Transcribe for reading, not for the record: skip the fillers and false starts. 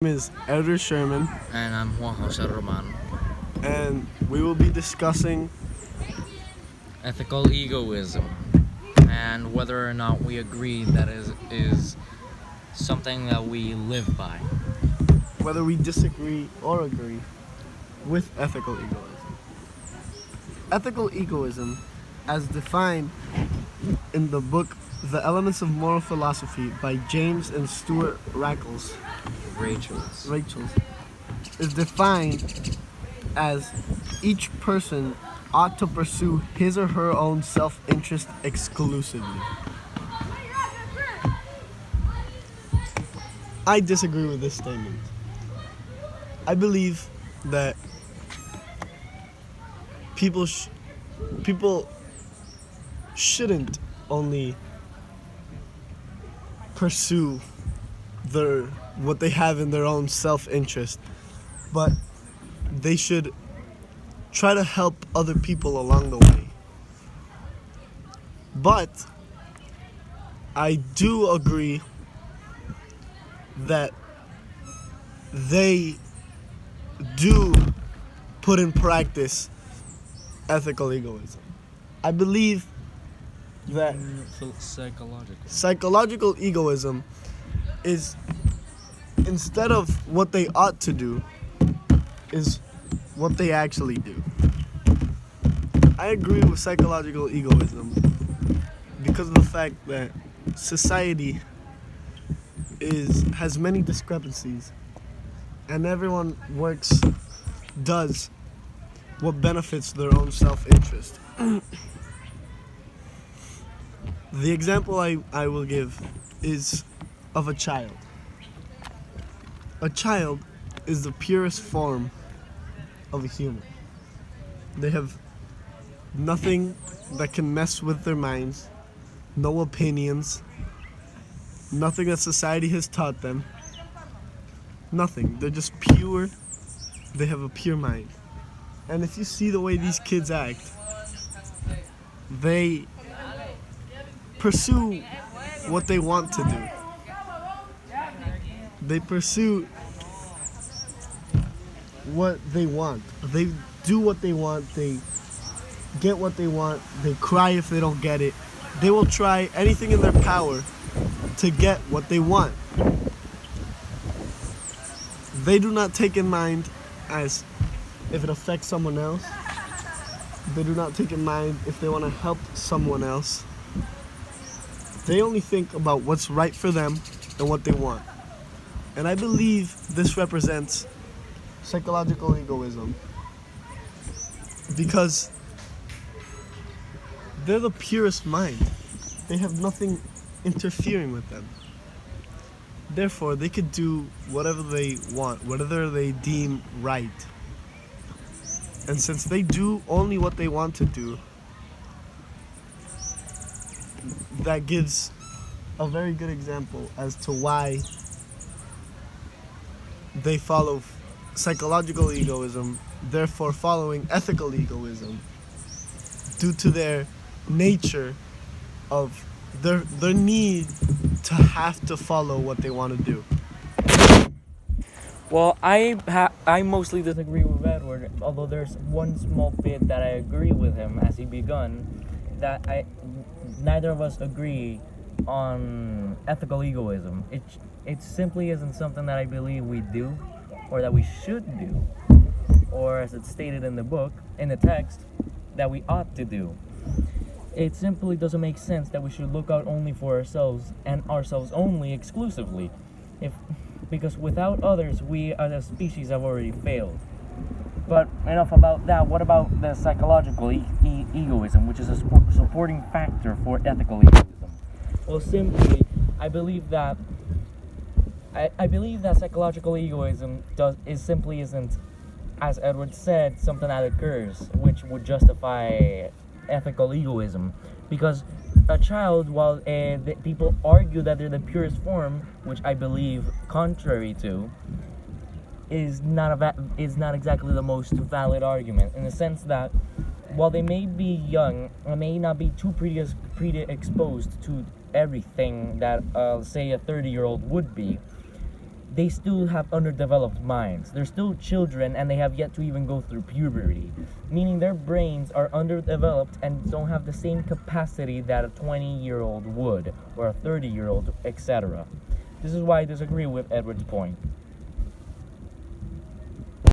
name is Elder Sherman, And I'm Juan Roman. and we will be discussing Ethical egoism, and whether or not we agree that is something that we live by. whether we disagree or agree with ethical egoism. Ethical egoism, as defined in the book The Elements of Moral Philosophy by James and Stuart Rachels, is defined as each person ought to pursue his or her own self-interest exclusively. I disagree with this statement. I believe that people shouldn't only pursue what they have in their own self-interest, but they should try to help other people along the way. But I do agree that they do put in practice ethical egoism. I believe that psychological egoism is, instead of what they ought to do, is what they actually do. I agree with psychological egoism because of the fact that society has many discrepancies, and everyone does what benefits their own self-interest. The example I will give is of a child. A child is the purest form of a human. They have nothing that can mess with their minds, no opinions, nothing that society has taught them, nothing. They're just pure. They have a pure mind. And if you see the way these kids act, they pursue what they want to do. They pursue what they want. They do what they want. They get what they want. They cry if they don't get it. They will try anything in their power to get what they want. They do not take in mind as if it affects someone else. They do not take in mind if they want to help someone else. They only think about what's right for them and what they want. And I believe this represents psychological egoism because they're the purest mind. They have nothing interfering with them. Therefore, they could do whatever they want, whatever they deem right. And since they do only what they want to do, that gives a very good example as to why they follow psychological egoism, therefore following ethical egoism, due to their nature of their need to have to follow what they want to do. Well, I mostly disagree with Edward, although there's one small bit that I agree with him as he begun, that neither of us agree on ethical egoism. It simply isn't something that I believe we do, or that we should do, or as it's stated in the book, in the text, that we ought to do. It simply doesn't make sense that we should look out only for ourselves, and ourselves only exclusively. Because without others, we as a species have already failed. But enough about that. What about the psychological egoism, which is a supporting factor for ethical egoism? Well, simply, I believe that psychological egoism isn't, as Edward said, something that occurs, which would justify ethical egoism. Because a child, while people argue that they're the purest form, which I believe contrary to, is not exactly the most valid argument, in the sense that while they may be young and may not be too predisposed to everything that say a 30-year-old would be, they still have underdeveloped minds. They're still children and they have yet to even go through puberty, meaning their brains are underdeveloped and don't have the same capacity that a 20-year-old would, or a 30-year-old, etc. This is why I disagree with Edward's point.